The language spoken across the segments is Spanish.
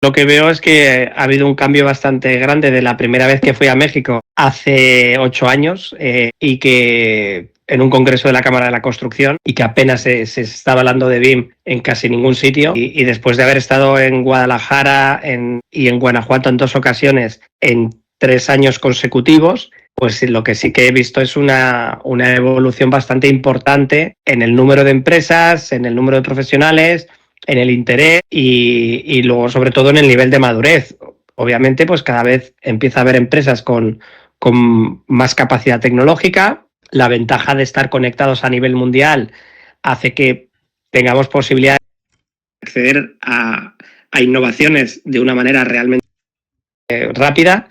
Lo que veo es que ha habido un cambio bastante grande de la primera vez que fui a México hace 8 años y que en un congreso de la Cámara de la Construcción y que apenas se estaba hablando de BIM en casi ningún sitio y después de haber estado en Guadalajara y en Guanajuato en 2 ocasiones en 3 años consecutivos, pues lo que sí que he visto es una evolución bastante importante en el número de empresas, en el número de profesionales, en el interés y luego sobre todo en el nivel de madurez. Obviamente pues cada vez empieza a haber empresas con más capacidad tecnológica. La ventaja de estar conectados a nivel mundial hace que tengamos posibilidad de acceder a innovaciones de una manera realmente rápida,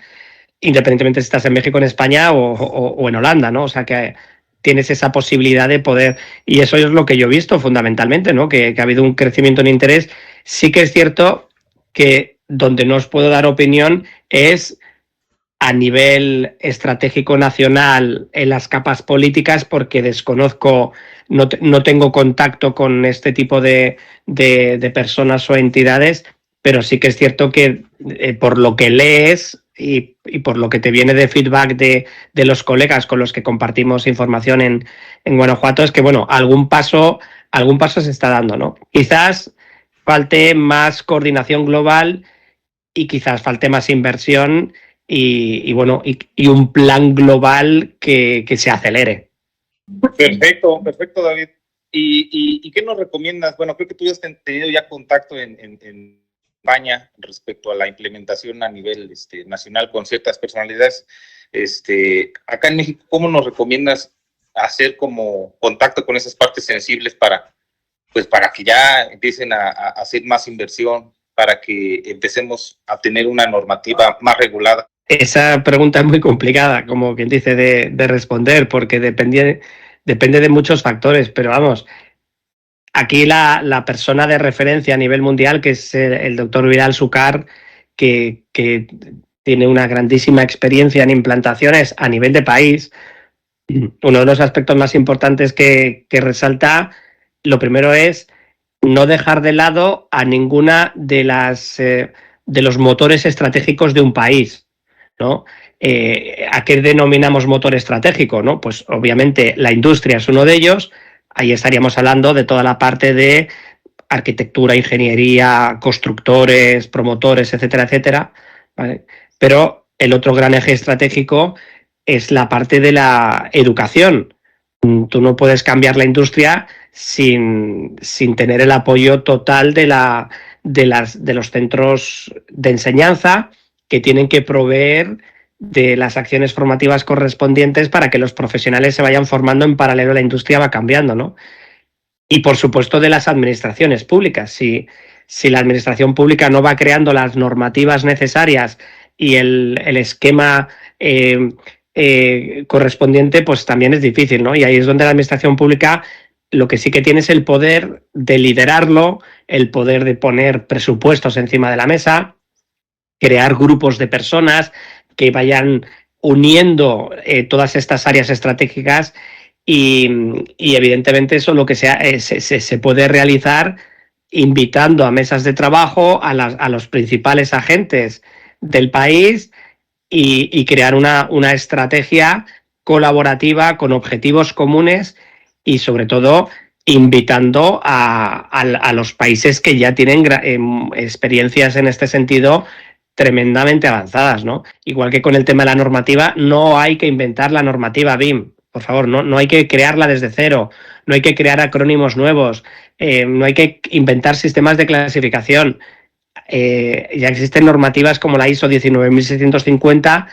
independientemente si estás en México, en España o en Holanda, ¿no? O sea que tienes esa posibilidad de poder, y eso es lo que yo he visto fundamentalmente, ¿no? Que ha habido un crecimiento en interés. Sí que es cierto que donde no os puedo dar opinión es a nivel estratégico nacional en las capas políticas, porque desconozco, no tengo contacto con este tipo de personas o entidades, pero sí que es cierto que por lo que lees y por lo que te viene de feedback de los colegas con los que compartimos información en Guanajuato, es que, bueno, algún paso se está dando, ¿no? Quizás falte más coordinación global y quizás falte más inversión bueno, y un plan global que se acelere. Perfecto, perfecto, David. ¿Y qué nos recomiendas? Bueno, creo que tú has tenido ya contacto en España respecto a la implementación a nivel nacional con ciertas personalidades. Acá en México, ¿cómo nos recomiendas hacer como contacto con esas partes sensibles para que ya empiecen a hacer más inversión, para que empecemos a tener una normativa más regulada? Esa pregunta es muy complicada, como quien dice, de responder, porque depende de muchos factores, pero vamos, aquí la persona de referencia a nivel mundial, que es el doctor Vidal Sucar, que tiene una grandísima experiencia en implantaciones a nivel de país. Uno de los aspectos más importantes que resalta, lo primero es no dejar de lado a ninguna de los motores estratégicos de un país, ¿no? ¿A qué denominamos motor estratégico? ¿No? Pues obviamente la industria es uno de ellos. Ahí estaríamos hablando de toda la parte de arquitectura, ingeniería, constructores, promotores, etcétera, etcétera, ¿vale? Pero el otro gran eje estratégico es la parte de la educación. Tú no puedes cambiar la industria sin tener el apoyo total de los centros de enseñanza, que tienen que proveer de las acciones formativas correspondientes para que los profesionales se vayan formando en paralelo, la industria va cambiando, ¿no? Y por supuesto de las administraciones públicas. Si la administración pública no va creando las normativas necesarias y el esquema correspondiente, pues también es difícil, ¿no? Y ahí es donde la administración pública lo que sí que tiene es el poder de liderarlo, el poder de poner presupuestos encima de la mesa, crear grupos de personas que vayan uniendo todas estas áreas estratégicas y evidentemente eso lo que se puede realizar invitando a mesas de trabajo a los principales agentes del país y crear una estrategia colaborativa con objetivos comunes y sobre todo invitando a los países que ya tienen experiencias en este sentido tremendamente avanzadas, ¿no? Igual que con el tema de la normativa, no hay que inventar la normativa BIM, por favor, no hay que crearla desde cero, no hay que crear acrónimos nuevos, no hay que inventar sistemas de clasificación. Ya existen normativas como la ISO 19650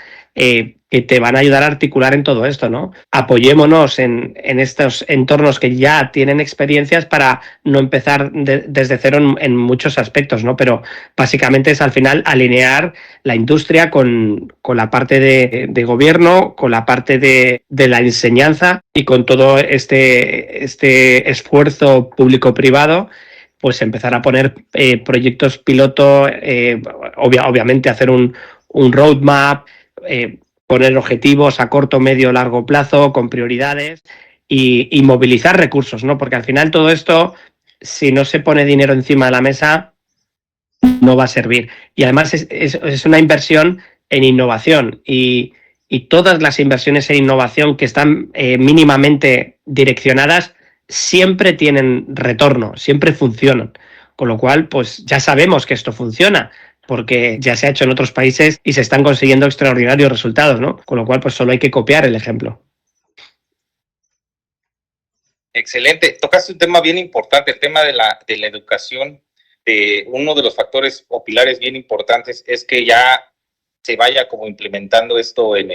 que te van a ayudar a articular en todo esto, ¿no? Apoyémonos en estos entornos que ya tienen experiencias para no empezar desde cero en muchos aspectos, ¿no? Pero básicamente es al final alinear la industria con la parte de gobierno, con la parte de la enseñanza y con todo este esfuerzo público-privado, pues empezar a poner proyectos piloto, obviamente hacer un roadmap, poner objetivos a corto, medio, largo plazo, con prioridades y movilizar recursos, ¿no? Porque al final todo esto, si no se pone dinero encima de la mesa, no va a servir. Y además es una inversión en innovación y todas las inversiones en innovación que están mínimamente direccionadas siempre tienen retorno, siempre funcionan. Con lo cual, pues ya sabemos que esto funciona, porque ya se ha hecho en otros países y se están consiguiendo extraordinarios resultados, ¿no? Con lo cual, pues solo hay que copiar el ejemplo. Excelente. Tocaste un tema bien importante, el tema de la educación. Uno de los factores o pilares bien importantes es que ya se vaya como implementando esto en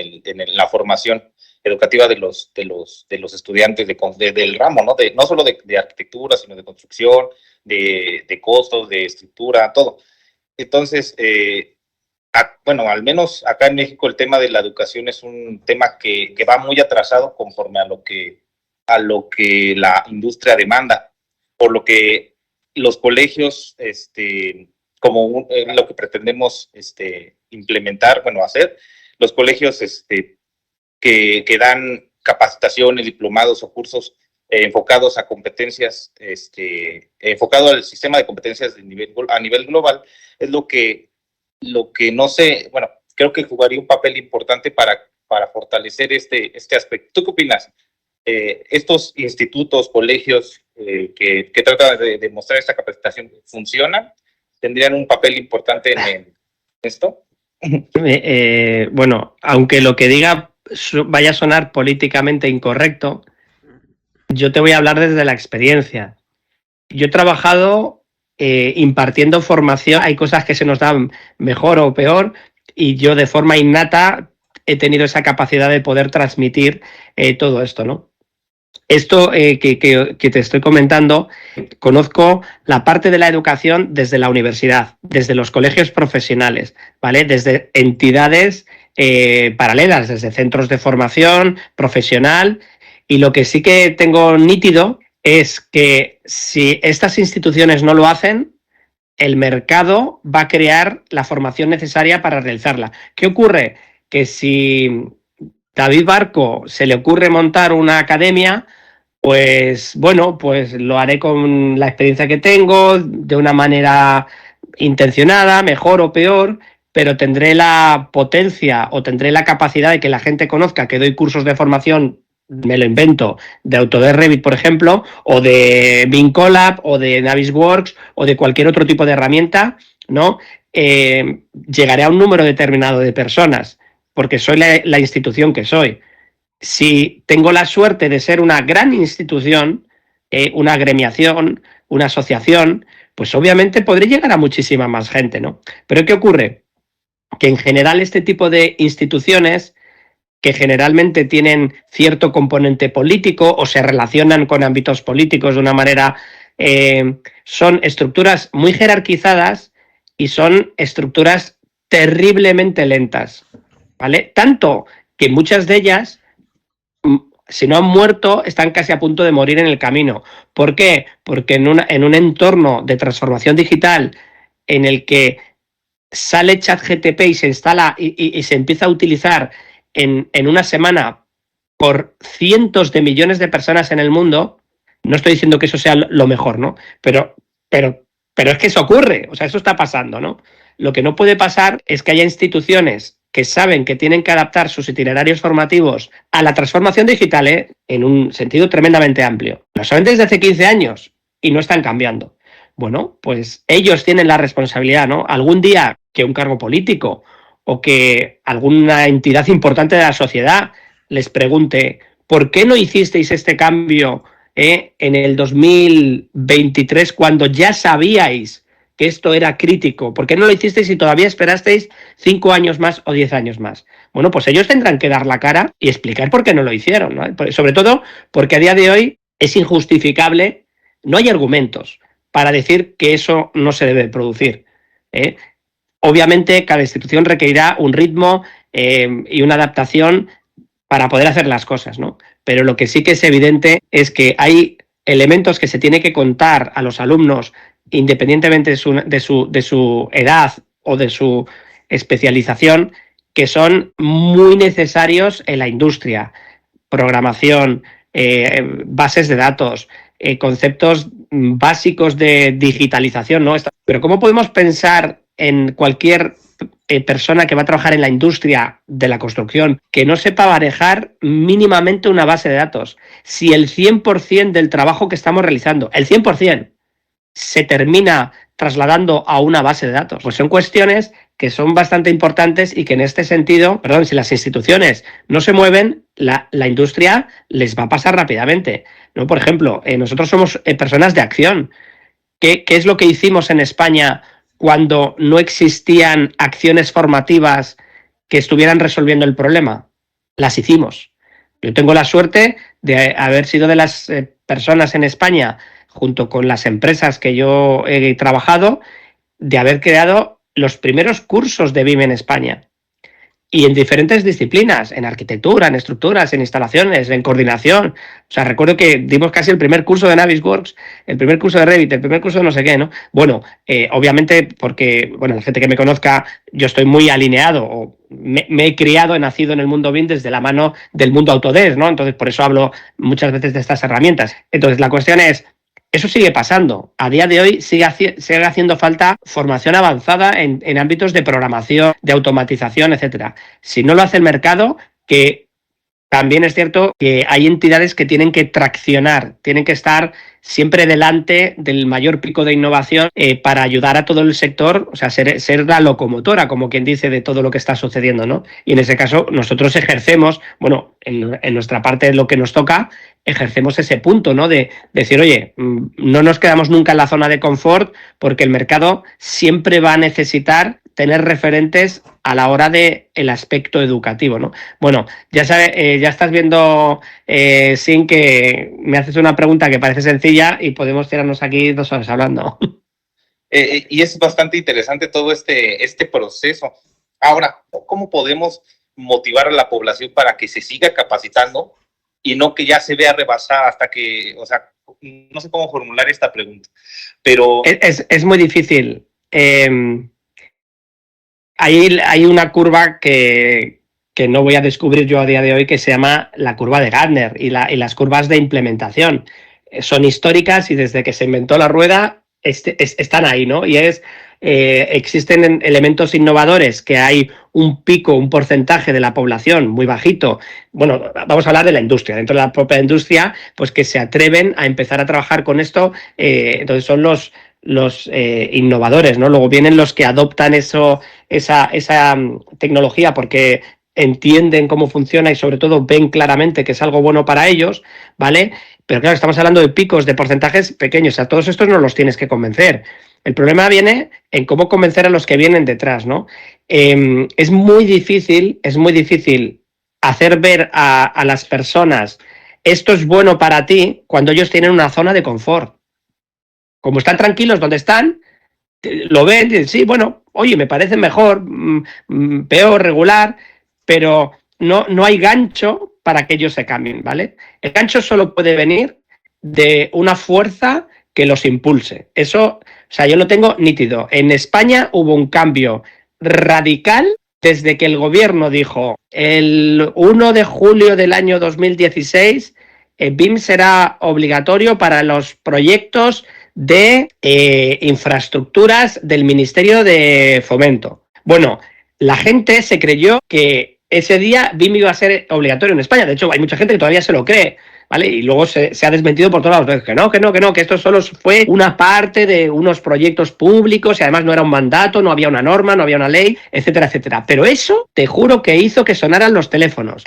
la formación educativa de los estudiantes del ramo, ¿no? No solo de arquitectura, sino de construcción, de costos, de estructura, todo. Entonces, bueno, al menos acá en México el tema de la educación es un tema que va muy atrasado conforme a lo que la industria demanda, por lo que los colegios, como lo que pretendemos implementar, bueno, hacer, los colegios que dan capacitaciones, diplomados o cursos enfocados a competencias, enfocado al sistema de competencias a nivel global, es lo que no sé, bueno, creo que jugaría un papel importante para fortalecer este aspecto. ¿Tú qué opinas? Estos institutos, colegios que tratan de mostrar esta capacitación, ¿funcionan? ¿Tendrían un papel importante en esto? Bueno, aunque lo que diga vaya a sonar políticamente incorrecto, yo te voy a hablar desde la experiencia. Yo he trabajado impartiendo formación, hay cosas que se nos dan mejor o peor, y yo de forma innata he tenido esa capacidad de poder transmitir todo esto, ¿no? Esto que te estoy comentando, conozco la parte de la educación desde la universidad, desde los colegios profesionales, ¿vale? Desde entidades paralelas, desde centros de formación profesional, y lo que sí que tengo nítido es que si estas instituciones no lo hacen, el mercado va a crear la formación necesaria para realizarla. ¿Qué ocurre? Que si David Barco se le ocurre montar una academia, pues bueno, pues lo haré con la experiencia que tengo, de una manera intencionada, mejor o peor, pero tendré la potencia o tendré la capacidad de que la gente conozca que doy cursos de formación, me lo invento, de Autodesk Revit, por ejemplo, o de Bing Collab, o de Navisworks, o de cualquier otro tipo de herramienta, ¿no? Llegaré a un número determinado de personas, porque soy la institución que soy. Si tengo la suerte de ser una gran institución, una agremiación, una asociación, pues obviamente podré llegar a muchísima más gente, ¿no? Pero ¿qué ocurre? Que en general este tipo de instituciones, que generalmente tienen cierto componente político o se relacionan con ámbitos políticos de una manera, son estructuras muy jerarquizadas y son estructuras terriblemente lentas, ¿vale? Tanto que muchas de ellas, si no han muerto, están casi a punto de morir en el camino. ¿Por qué? Porque en un entorno de transformación digital en el que sale ChatGPT y se instala y se empieza a utilizar en una semana por cientos de millones de personas en el mundo, no estoy diciendo que eso sea lo mejor, ¿no? Pero es que eso ocurre, o sea, eso está pasando, ¿no? Lo que no puede pasar es que haya instituciones que saben que tienen que adaptar sus itinerarios formativos a la transformación digital, en un sentido tremendamente amplio. Lo saben desde hace 15 años y no están cambiando. Bueno, pues ellos tienen la responsabilidad, ¿no? Algún día que un cargo político o que alguna entidad importante de la sociedad les pregunte ¿por qué no hicisteis este cambio en el 2023 cuando ya sabíais que esto era crítico? ¿Por qué no lo hicisteis y todavía esperasteis 5 años más o 10 años más? Bueno, pues ellos tendrán que dar la cara y explicar por qué no lo hicieron, ¿no? Sobre todo porque a día de hoy es injustificable, no hay argumentos para decir que eso no se debe producir. Obviamente, cada institución requerirá un ritmo y una adaptación para poder hacer las cosas, ¿no? Pero lo que sí que es evidente es que hay elementos que se tiene que contar a los alumnos independientemente de su edad o de su especialización, que son muy necesarios en la industria. Programación, bases de datos, conceptos básicos de digitalización, ¿no? Pero ¿cómo podemos pensar en cualquier persona que va a trabajar en la industria de la construcción que no sepa manejar mínimamente una base de datos? Si el 100% del trabajo que estamos realizando, el 100%, se termina trasladando a una base de datos. Pues son cuestiones que son bastante importantes y que en este sentido, perdón, si las instituciones no se mueven, la industria les va a pasar rápidamente, ¿no? Por ejemplo, nosotros somos personas de acción. ¿Qué es lo que hicimos en España cuando no existían acciones formativas que estuvieran resolviendo el problema? Las hicimos. Yo tengo la suerte de haber sido de las personas en España, junto con las empresas que yo he trabajado, de haber creado los primeros cursos de BIM en España. Y en diferentes disciplinas, en arquitectura, en estructuras, en instalaciones, en coordinación. O sea, recuerdo que dimos casi el primer curso de Navisworks, el primer curso de Revit, el primer curso de no sé qué, ¿no? Bueno, obviamente porque, bueno, la gente que me conozca, yo estoy muy alineado, o me he criado, he nacido en el mundo BIM desde la mano del mundo Autodesk, ¿no? Entonces, por eso hablo muchas veces de estas herramientas. Entonces, la cuestión es, eso sigue pasando. A día de hoy sigue haciendo falta formación avanzada en ámbitos de programación, de automatización, etcétera. Si no lo hace el mercado, que también es cierto que hay entidades que tienen que traccionar, tienen que estar siempre delante del mayor pico de innovación para ayudar a todo el sector, o sea, ser la locomotora, como quien dice, de todo lo que está sucediendo, ¿no? Y en ese caso nosotros ejercemos, bueno, en nuestra parte lo que nos toca, ejercemos ese punto, ¿no? De decir, oye, no nos quedamos nunca en la zona de confort porque el mercado siempre va a necesitar tener referentes a la hora del aspecto educativo, ¿no? Bueno, ya estás viendo, Sin, que me haces una pregunta que parece sencilla y podemos tirarnos aquí 2 horas hablando. Y es bastante interesante todo este proceso. Ahora, ¿cómo podemos motivar a la población para que se siga capacitando y no que ya se vea rebasada hasta que, o sea, no sé cómo formular esta pregunta, pero... Es muy difícil. Hay una curva que no voy a descubrir yo a día de hoy, que se llama la curva de Gartner y las curvas de implementación. Son históricas y desde que se inventó la rueda están ahí, ¿no? Y existen elementos innovadores, que hay un pico, un porcentaje de la población muy bajito. Bueno, vamos a hablar de la industria. Dentro de la propia industria, pues que se atreven a empezar a trabajar con esto. Entonces son los innovadores, ¿no? Luego vienen los que adoptan esa tecnología porque entienden cómo funciona y sobre todo ven claramente que es algo bueno para ellos, ¿vale? Pero claro, estamos hablando de picos, de porcentajes pequeños. A todos estos no los tienes que convencer. El problema viene en cómo convencer a los que vienen detrás, ¿no? Es muy difícil hacer ver a las personas esto es bueno para ti cuando ellos tienen una zona de confort. Como están tranquilos donde están, lo ven y dicen, sí, bueno, oye, me parece mejor, peor, regular, pero no hay gancho para que ellos se cambien, ¿vale? El gancho solo puede venir de una fuerza que los impulse. Eso, o sea, yo lo tengo nítido. En España hubo un cambio radical desde que el gobierno dijo el 1 de julio del año 2016 BIM será obligatorio para los proyectos de infraestructuras del Ministerio de Fomento. Bueno, la gente se creyó que ese día BIM iba a ser obligatorio en España. De hecho, hay mucha gente que todavía se lo cree, ¿vale? Y luego se ha desmentido por todos lados. Que esto solo fue una parte de unos proyectos públicos y además no era un mandato, no había una norma, no había una ley, etcétera, etcétera. Pero eso, te juro que hizo que sonaran los teléfonos.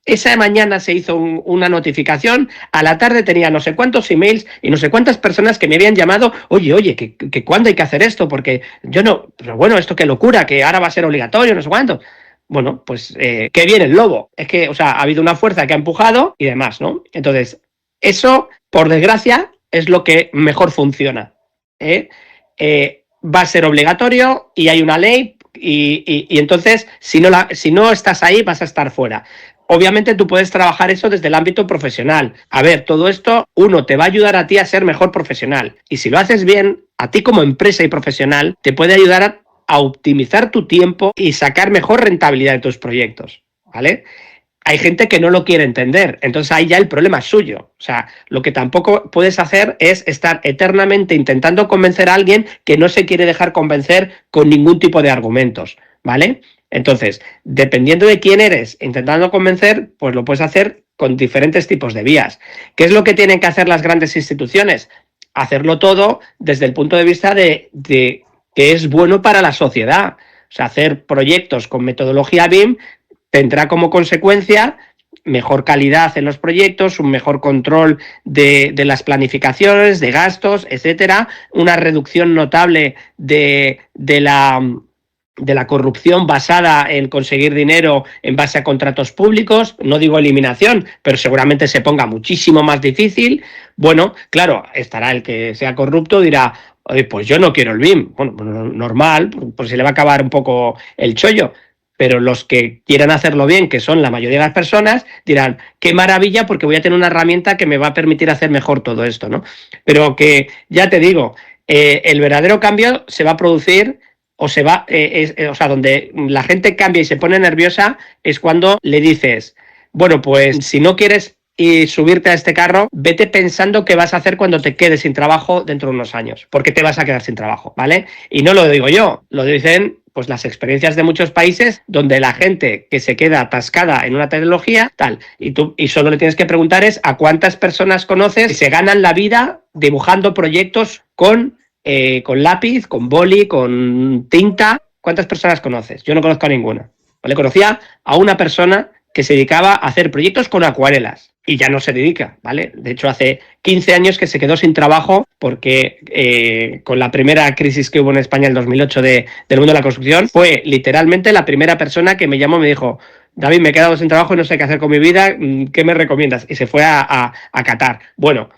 Esa mañana se hizo una notificación, a la tarde tenía no sé cuántos emails y no sé cuántas personas que me habían llamado, oye, que ¿cuándo hay que hacer esto? Porque yo no, pero bueno, esto qué locura, que ahora va a ser obligatorio, no sé cuánto. Bueno, pues que viene el lobo. Es que, o sea, ha habido una fuerza que ha empujado y demás, ¿no? Entonces, eso, por desgracia, es lo que mejor funciona. Va a ser obligatorio y hay una ley y entonces, si no estás ahí, vas a estar fuera. Obviamente tú puedes trabajar eso desde el ámbito profesional. A ver, todo esto, te va a ayudar a ti a ser mejor profesional. Y si lo haces bien, a ti como empresa y profesional, te puede ayudar a optimizar tu tiempo y sacar mejor rentabilidad de tus proyectos, ¿vale? hay gente que no lo quiere entender, entonces ahí ya el problema es suyo. O sea, lo que tampoco puedes hacer es estar eternamente intentando convencer a alguien que no se quiere dejar convencer con ningún tipo de argumentos, ¿vale? Entonces, dependiendo de quién eres intentando convencer, pues lo puedes hacer con diferentes tipos de vías. ¿Qué es lo que tienen que hacer las grandes instituciones? Hacerlo todo desde el punto de vista de que es bueno para la sociedad. O sea, hacer proyectos con metodología BIM tendrá como consecuencia mejor calidad en los proyectos, un mejor control de las planificaciones, de gastos, etcétera, una reducción notable de la corrupción basada en conseguir dinero en base a contratos públicos. No digo eliminación, pero seguramente se ponga muchísimo más difícil. Bueno, claro, estará el que sea corrupto, dirá, oye, pues yo no quiero el BIM. Bueno, pues normal, pues se le va a acabar un poco el chollo. Pero los que quieran hacerlo bien, que son la mayoría de las personas, dirán, qué maravilla, porque voy a tener una herramienta que me va a permitir hacer mejor todo esto, ¿no? Pero que, ya te digo, el verdadero cambio se va a producir o se va, o sea, donde la gente cambia y se pone nerviosa es cuando le dices, bueno, pues si no quieres y subirte a este carro, vete pensando qué vas a hacer cuando te quedes sin trabajo dentro de unos años, porque te vas a quedar sin trabajo, ¿vale? Y no lo digo yo, lo dicen pues las experiencias de muchos países donde la gente que se queda atascada en una tecnología, tal, y solo le tienes que preguntar es a cuántas personas conoces que se ganan la vida dibujando proyectos con lápiz, con boli, con tinta. ¿Cuántas personas conoces? Yo no conozco a ninguna. ¿Vale? Conocía a una persona que se dedicaba a hacer proyectos con acuarelas y ya no se dedica, ¿vale? De hecho, hace 15 años que se quedó sin trabajo porque con la primera crisis que hubo en España en el 2008 del mundo de la construcción, fue literalmente la primera persona que me llamó y me dijo, David, me he quedado sin trabajo y no sé qué hacer con mi vida, ¿qué me recomiendas? Y se fue a Qatar. Bueno,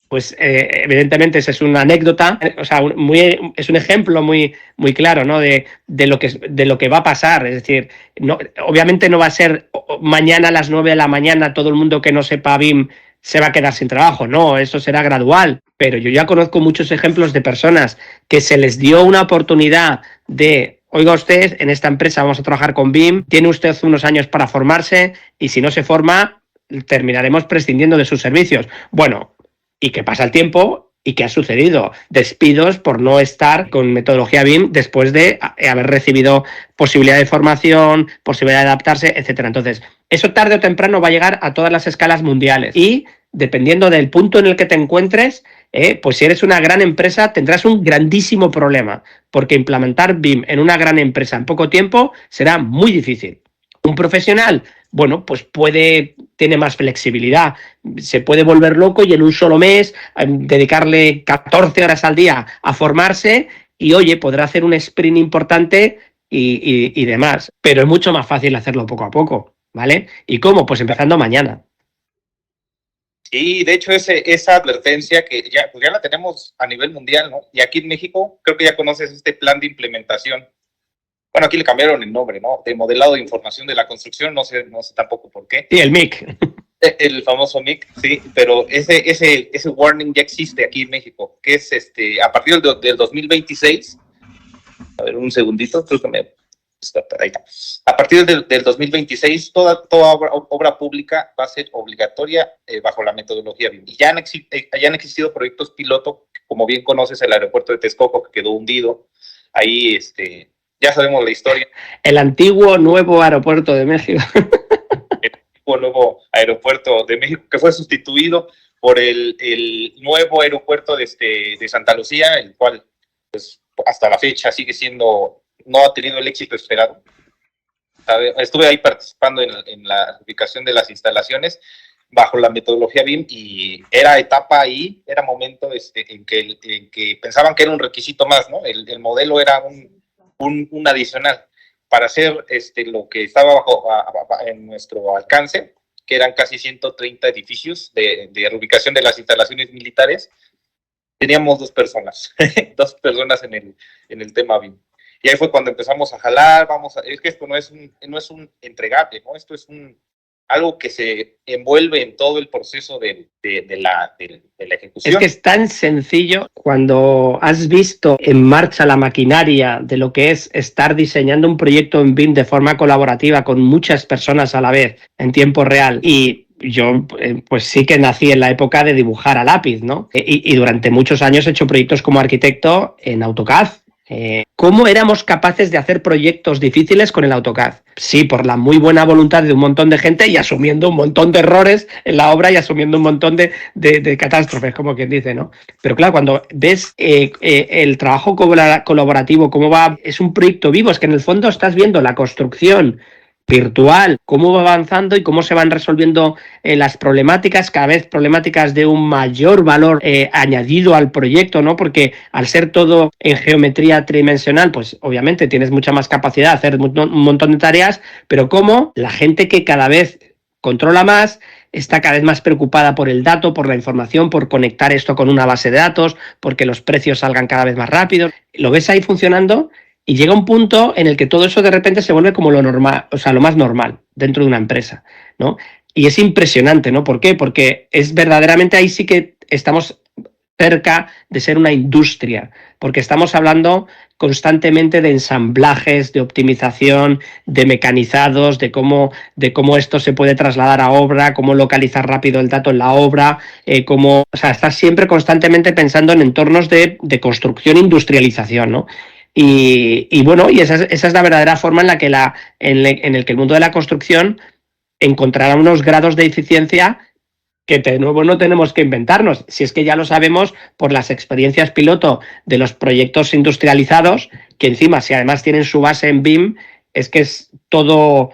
pues evidentemente esa es una anécdota, o sea, es un ejemplo muy claro, ¿no? de lo que va a pasar. Es decir, no, obviamente no va a ser mañana a las 9 de la mañana todo el mundo que no sepa BIM se va a quedar sin trabajo, no, eso será gradual. Pero yo ya conozco muchos ejemplos de personas que se les dio una oportunidad de, oiga usted, en esta empresa vamos a trabajar con BIM, tiene usted unos años para formarse y si no se forma, terminaremos prescindiendo de sus servicios. Bueno, y que pasa el tiempo y que ha sucedido despidos por no estar con metodología BIM después de haber recibido posibilidad de formación, posibilidad de adaptarse, etcétera. Entonces, eso tarde o temprano va a llegar a todas las escalas mundiales y dependiendo del punto en el que te encuentres, pues si eres una gran empresa tendrás un grandísimo problema porque implementar BIM en una gran empresa en poco tiempo será muy difícil. Un profesional, bueno, pues tiene más flexibilidad, se puede volver loco y en un solo mes dedicarle 14 horas al día a formarse y, oye, podrá hacer un sprint importante y demás. Pero es mucho más fácil hacerlo poco a poco, ¿vale? ¿Y cómo? Pues empezando mañana. Sí, de hecho esa advertencia que pues ya la tenemos a nivel mundial, ¿no? Y aquí en México creo que ya conoces este plan de implementación. Bueno, aquí le cambiaron el nombre, ¿no? De modelado de información de la construcción, no sé tampoco por qué. Sí, el MIC. El famoso MIC, sí, pero ese warning ya existe aquí en México, que es a partir del 2026. A ver, un segundito, creo que ahí está. A partir del 2026, toda obra pública va a ser obligatoria bajo la metodología BIM. Y ya han existido proyectos piloto, como bien conoces, el aeropuerto de Texcoco, que quedó hundido. Ahí, ya sabemos la historia. El antiguo nuevo aeropuerto de México. El antiguo nuevo aeropuerto de México, que fue sustituido por el nuevo aeropuerto de Santa Lucía, el cual, pues, hasta la fecha sigue siendo, no ha tenido el éxito esperado. Estuve ahí participando en la ubicación de las instalaciones bajo la metodología BIM y era etapa ahí, era momento en que pensaban que era un requisito más, ¿no? El modelo era un adicional para hacer lo que estaba en nuestro alcance, que eran casi 130 edificios de reubicación de las instalaciones militares. Teníamos dos personas en el tema BIM. Y ahí fue cuando empezamos a jalar, es que esto no es un entregable, ¿no? Esto es algo que se envuelve en todo el proceso de la ejecución. Es que es tan sencillo cuando has visto en marcha la maquinaria de lo que es estar diseñando un proyecto en BIM de forma colaborativa con muchas personas a la vez en tiempo real. Y yo pues sí que nací en la época de dibujar a lápiz, ¿no? Y durante muchos años he hecho proyectos como arquitecto en AutoCAD. ¿Cómo éramos capaces de hacer proyectos difíciles con el AutoCAD? Sí, por la muy buena voluntad de un montón de gente y asumiendo un montón de errores en la obra y asumiendo un montón de catástrofes, como quien dice, ¿no? Pero claro, cuando ves el trabajo colaborativo, cómo va, es un proyecto vivo, es que en el fondo estás viendo la construcción virtual, cómo va avanzando y cómo se van resolviendo las problemáticas, cada vez problemáticas de un mayor valor añadido al proyecto, ¿no? Porque al ser todo en geometría tridimensional, pues obviamente tienes mucha más capacidad de hacer un montón de tareas, pero cómo la gente que cada vez controla más, está cada vez más preocupada por el dato, por la información, por conectar esto con una base de datos, porque los precios salgan cada vez más rápido. Lo ves ahí funcionando. Y llega un punto en el que todo eso de repente se vuelve como lo normal, o sea, lo más normal dentro de una empresa, ¿no? Y es impresionante, ¿no? ¿Por qué? Porque es verdaderamente ahí sí que estamos cerca de ser una industria, porque estamos hablando constantemente de ensamblajes, de optimización, de mecanizados, de cómo esto se puede trasladar a obra, cómo localizar rápido el dato en la obra, o sea, estás siempre constantemente pensando en entornos de construcción e industrialización, ¿no? Y bueno, y esa es la verdadera forma en la que en el que el mundo de la construcción encontrará unos grados de eficiencia que de nuevo no tenemos que inventarnos, si es que ya lo sabemos por las experiencias piloto de los proyectos industrializados, que encima, si además tienen su base en BIM, es que es todo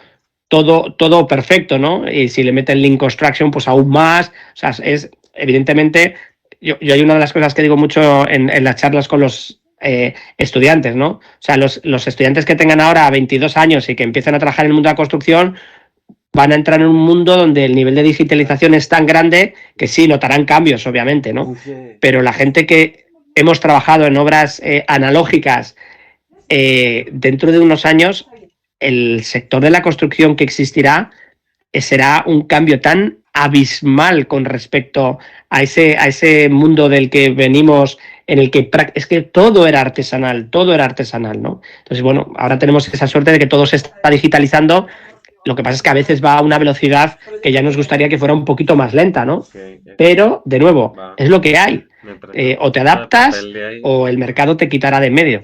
perfecto, ¿no? Y si le meten Lean Construction, pues aún más. O sea, es evidentemente, yo hay una de las cosas que digo mucho en las charlas con los estudiantes, ¿no? O sea, los estudiantes que tengan ahora 22 años y que empiecen a trabajar en el mundo de la construcción van a entrar en un mundo donde el nivel de digitalización es tan grande que sí, notarán cambios, obviamente, ¿no? Pero la gente que hemos trabajado en obras analógicas, dentro de unos años, el sector de la construcción que existirá será un cambio tan abismal con respecto a ese mundo del que venimos, en el que es que todo era artesanal, ¿no? Entonces, bueno, ahora tenemos esa suerte de que todo se está digitalizando. Lo que pasa es que a veces va a una velocidad que ya nos gustaría que fuera un poquito más lenta, ¿no? Pero, de nuevo, es lo que hay. O te adaptas o el mercado te quitará de en medio.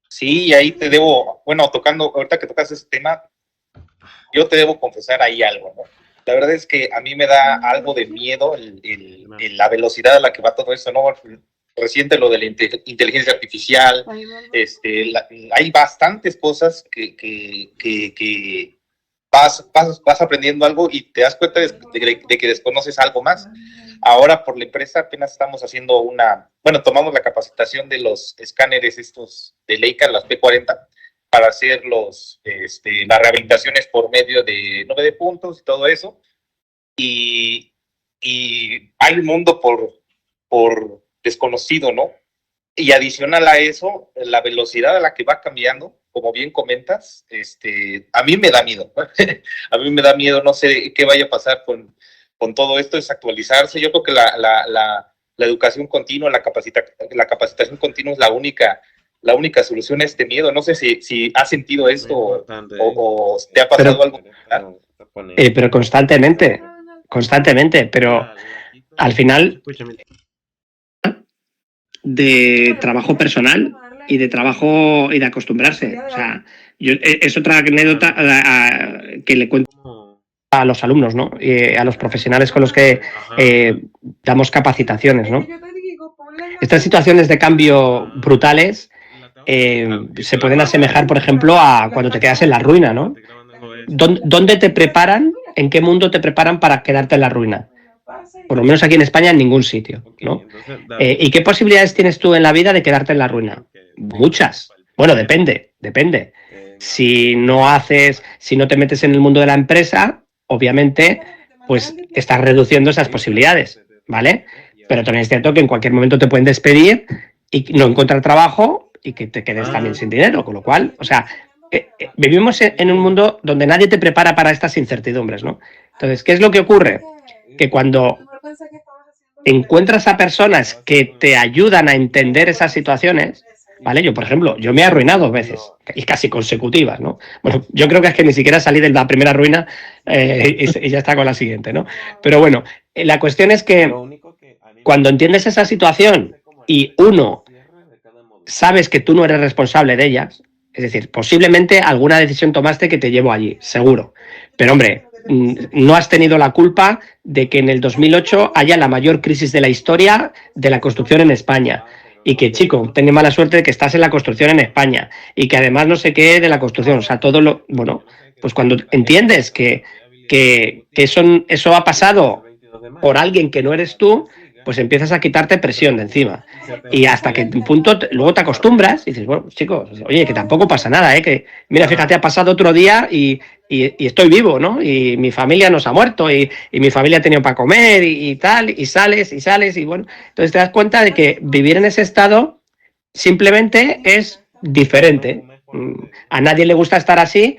Sí, y ahí te debo, bueno, ahorita que tocas ese tema, yo te debo confesar ahí algo, ¿no? La verdad es que a mí me da algo de miedo la velocidad a la que va todo esto, ¿no? Reciente lo de la inteligencia artificial, hay bastantes cosas que vas aprendiendo algo y te das cuenta de que desconoces algo más. Ahora por la empresa apenas estamos haciendo tomamos la capacitación de los escáneres estos de Leica, las P40, para hacer las rehabilitaciones por medio de 9 puntos y todo eso. Y hay un mundo por desconocido, ¿no? Y adicional a eso, la velocidad a la que va cambiando, como bien comentas, a mí me da miedo. A mí me da miedo, no sé qué vaya a pasar con todo esto, es actualizarse. Yo creo que la educación continua, la capacitación continua es la única solución a este miedo. No sé si has sentido esto o te ha pasado algo. Pero constantemente, pero al final de trabajo personal y de trabajo y de acostumbrarse. O sea, es otra anécdota que le cuento a los alumnos, ¿no? A los profesionales con los que damos capacitaciones, ¿no? Estas situaciones de cambio brutales se pueden asemejar, por ejemplo, a cuando te quedas en la ruina, ¿no? ¿Dónde te preparan? ¿En qué mundo te preparan para quedarte en la ruina? Por lo menos aquí en España, en ningún sitio, ¿no? ¿Y qué posibilidades tienes tú en la vida de quedarte en la ruina? Muchas. Bueno, depende. Si no te metes en el mundo de la empresa, obviamente, pues estás reduciendo esas posibilidades, ¿vale? Pero también es cierto que en cualquier momento te pueden despedir y no encontrar trabajo y que te quedes también sin dinero, con lo cual, o sea, vivimos en un mundo donde nadie te prepara para estas incertidumbres, ¿no? Entonces, ¿qué es lo que ocurre? Que cuando encuentras a personas que te ayudan a entender esas situaciones, ¿vale? Yo, por ejemplo, yo me he arruinado 2 veces, y casi consecutivas, ¿no? Bueno, yo creo que es que ni siquiera salí de la primera ruina y ya está con la siguiente, ¿no? Pero bueno, la cuestión es que cuando entiendes esa situación y uno sabes que tú no eres responsable de ellas, es decir, posiblemente alguna decisión tomaste que te llevó allí, seguro. Pero hombre, no has tenido la culpa de que en el 2008 haya la mayor crisis de la historia de la construcción en España. Y que, chico, tenés mala suerte de que estás en la construcción en España. Y que además no sé qué de la construcción. O sea, todo lo... Bueno, pues cuando entiendes que eso ha pasado por alguien que no eres tú, pues empiezas a quitarte presión de encima. Y hasta que un punto luego te acostumbras y dices, bueno, chicos, oye, que tampoco pasa nada, que mira, fíjate, ha pasado otro día y estoy vivo, ¿no? Y mi familia no se ha muerto y mi familia ha tenido para comer y tal, y sales, y bueno, entonces te das cuenta de que vivir en ese estado simplemente es diferente. A nadie le gusta estar así,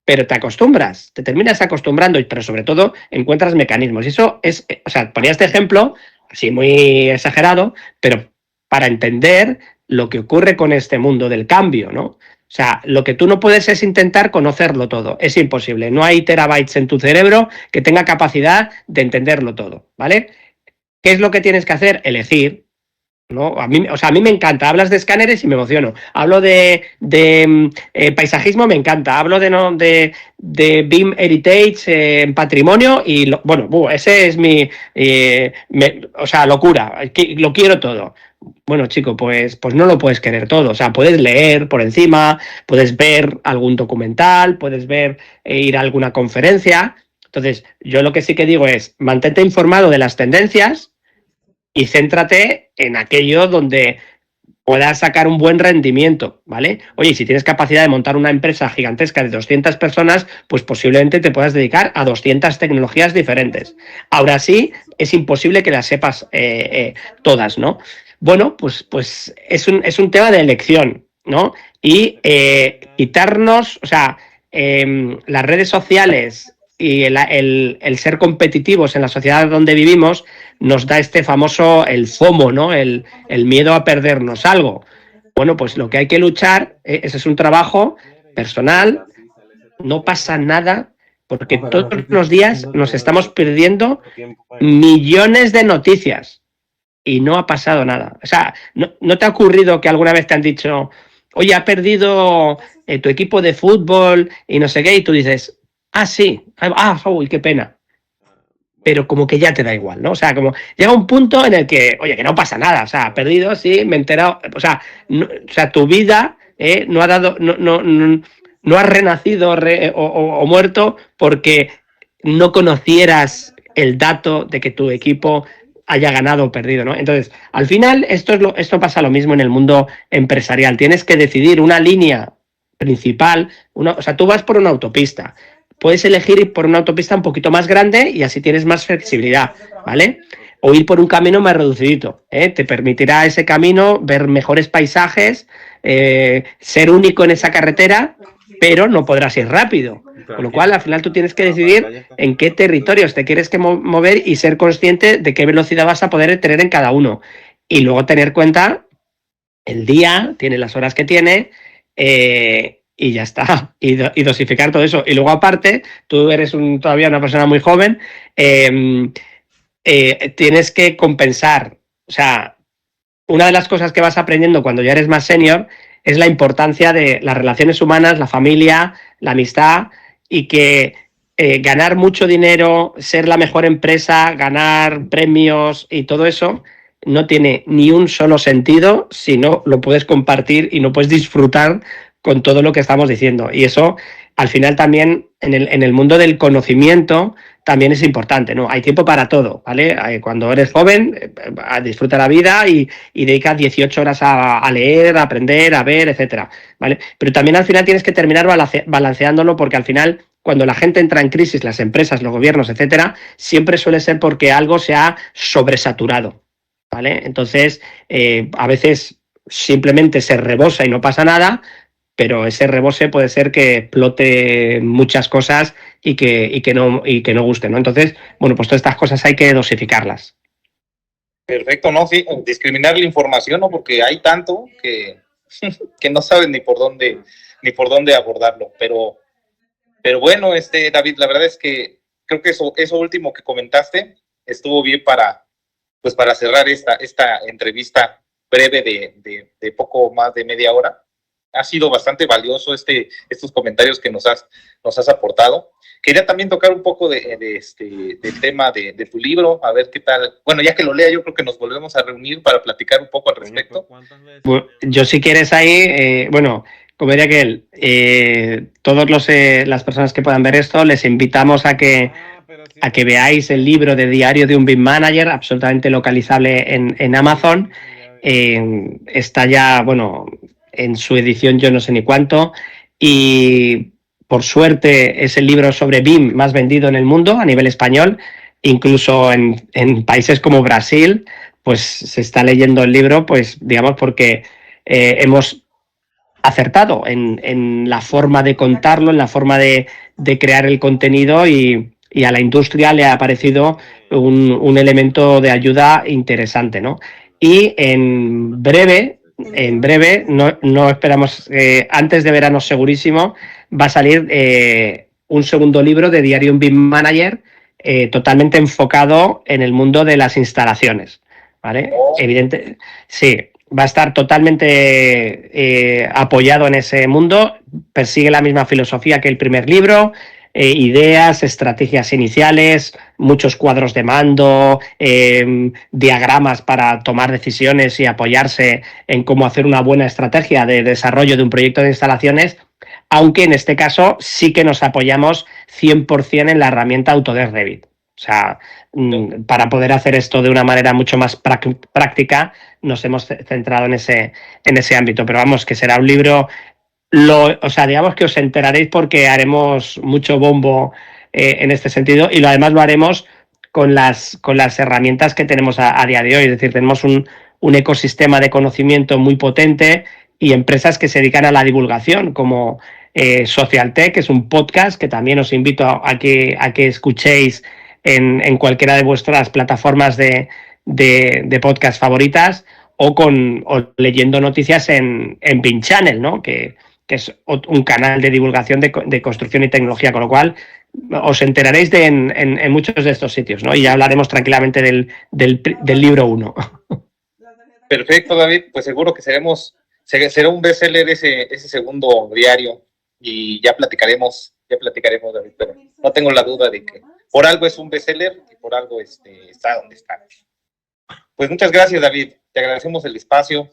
pero te acostumbras, te terminas acostumbrando, pero sobre todo encuentras mecanismos. Y eso es, o sea, ponía este ejemplo, así muy exagerado, pero para entender lo que ocurre con este mundo del cambio, ¿no? O sea, lo que tú no puedes es intentar conocerlo todo, es imposible. No hay terabytes en tu cerebro que tenga capacidad de entenderlo todo, ¿vale? ¿Qué es lo que tienes que hacer? Elegir, ¿no? A mí me encanta. Hablas de escáneres y me emociono. Hablo de paisajismo, me encanta. Hablo de BIM Heritage en patrimonio y, bueno, ese es mi... locura. Lo quiero todo. Bueno, chico, pues no lo puedes querer todo. O sea, puedes leer por encima, puedes ver algún documental, puedes ver ir a alguna conferencia. Entonces, yo lo que sí que digo es, mantente informado de las tendencias y céntrate en aquello donde puedas sacar un buen rendimiento, ¿vale? Oye, si tienes capacidad de montar una empresa gigantesca de 200 personas, pues posiblemente te puedas dedicar a 200 tecnologías diferentes. Ahora sí, es imposible que las sepas todas, ¿no? Bueno, pues es un tema de elección, ¿no? Y quitarnos, o sea, las redes sociales y el ser competitivos en la sociedad donde vivimos nos da este famoso, el FOMO, ¿no? El miedo a perdernos algo. Bueno, pues lo que hay que luchar, ese es un trabajo personal, no pasa nada, porque todos los días nos estamos perdiendo millones de noticias y no ha pasado nada. O sea, ¿no te ha ocurrido que alguna vez te han dicho, oye, ha perdido tu equipo de fútbol y no sé qué, y tú dices, ah, sí, uy, qué pena. Pero como que ya te da igual, ¿no? O sea, como llega un punto en el que, oye, que no pasa nada, o sea, perdido, sí, me he enterado, o sea, tu vida no ha dado, no has renacido o muerto porque no conocieras el dato de que tu equipo haya ganado o perdido, ¿no? Entonces, al final, esto pasa lo mismo en el mundo empresarial. Tienes que decidir una línea principal, o sea, tú vas por una autopista. Puedes elegir ir por una autopista un poquito más grande y así tienes más flexibilidad, ¿vale? O ir por un camino más reducidito, ¿eh? Te permitirá ese camino ver mejores paisajes, ser único en esa carretera, pero no podrás ir rápido. Con lo cual, al final tú tienes que decidir en qué territorios te quieres mover y ser consciente de qué velocidad vas a poder tener en cada uno. Y luego tener cuenta, el día tiene las horas que tiene, y ya está, y dosificar todo eso. Y luego aparte, tú eres todavía una persona muy joven, tienes que compensar. O sea, una de las cosas que vas aprendiendo cuando ya eres más senior es la importancia de las relaciones humanas, la familia, la amistad, y que ganar mucho dinero, ser la mejor empresa, ganar premios y todo eso no tiene ni un solo sentido si no lo puedes compartir y no puedes disfrutar con todo lo que estamos diciendo. Y eso, al final, también en el mundo del conocimiento también es importante, ¿no? Hay tiempo para todo, ¿vale? Cuando eres joven, disfruta la vida y dedica 18 horas a leer, a aprender, a ver, etcétera, ¿vale? Pero también al final tienes que terminar balanceándolo, porque al final, cuando la gente entra en crisis, las empresas, los gobiernos, etcétera, siempre suele ser porque algo se ha sobresaturado, ¿vale? Entonces, a veces simplemente se rebosa y no pasa nada, pero ese rebose puede ser que explote muchas cosas y que no guste, ¿no? Entonces, bueno, pues todas estas cosas hay que dosificarlas. Perfecto, ¿no? Sí, discriminar la información, ¿no? Porque hay tanto que no saben ni por dónde abordarlo. Pero bueno, David, la verdad es que creo que eso último que comentaste estuvo bien para cerrar esta entrevista breve de poco más de media hora. Ha sido bastante valioso estos comentarios que nos has aportado. Quería también tocar un poco del tema de tu libro, a ver qué tal. Bueno, ya que lo lea, yo creo que nos volvemos a reunir para platicar un poco al respecto. Bueno, yo si quieres ahí, bueno, como diría que todas las personas que puedan ver esto, les invitamos a que veáis el libro de Diario de un BIM Manager, absolutamente localizable en Amazon. Está ya, bueno, en su edición yo no sé ni cuánto, y por suerte es el libro sobre BIM más vendido en el mundo a nivel español, incluso en países como Brasil, pues se está leyendo el libro, pues digamos porque hemos acertado en la forma de contarlo, en la forma de crear el contenido y a la industria le ha parecido un elemento de ayuda interesante, ¿no? Y en breve, no esperamos, antes de verano segurísimo, va a salir un segundo libro de Diario un BIM Manager totalmente enfocado en el mundo de las instalaciones, ¿vale? Evidente, sí, va a estar totalmente apoyado en ese mundo, persigue la misma filosofía que el primer libro, ideas, estrategias iniciales, muchos cuadros de mando, diagramas para tomar decisiones y apoyarse en cómo hacer una buena estrategia de desarrollo de un proyecto de instalaciones, aunque en este caso sí que nos apoyamos 100% en la herramienta Autodesk Revit. O sea, para poder hacer esto de una manera mucho más práctica, nos hemos centrado en ese ámbito. Pero vamos, que será un libro, o sea, digamos que os enteraréis porque haremos mucho bombo en este sentido, y además lo haremos con las herramientas que tenemos a día de hoy. Es decir, tenemos un ecosistema de conocimiento muy potente y empresas que se dedican a la divulgación, como Socialtech, que es un podcast que también os invito a que escuchéis en cualquiera de vuestras plataformas de podcast favoritas, o leyendo noticias en BIM Channel, ¿no? Que es un canal de divulgación de construcción y tecnología, con lo cual os enteraréis en muchos de estos sitios, ¿no? Y ya hablaremos tranquilamente del libro 1. Perfecto, David, pues seguro que será un bestseller ese segundo diario, y ya platicaremos, David, pero no tengo la duda de que por algo es un bestseller y por algo está donde está. Pues muchas gracias, David, te agradecemos el espacio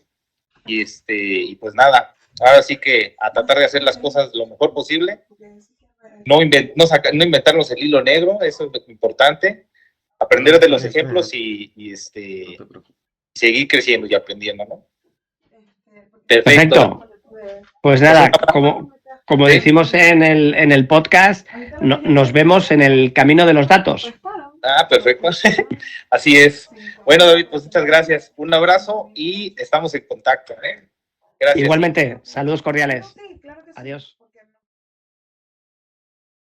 y pues nada, ahora sí que a tratar de hacer las cosas lo mejor posible, no inventarnos el hilo negro, eso es lo importante, aprender de los ejemplos y seguir creciendo y aprendiendo, ¿no? Perfecto. Pues nada, como decimos en el podcast, nos vemos en el camino de los datos. Perfecto. Así es. Bueno, David, pues muchas gracias. Un abrazo y estamos en contacto, ¿eh? Gracias. Igualmente, saludos cordiales. Adiós.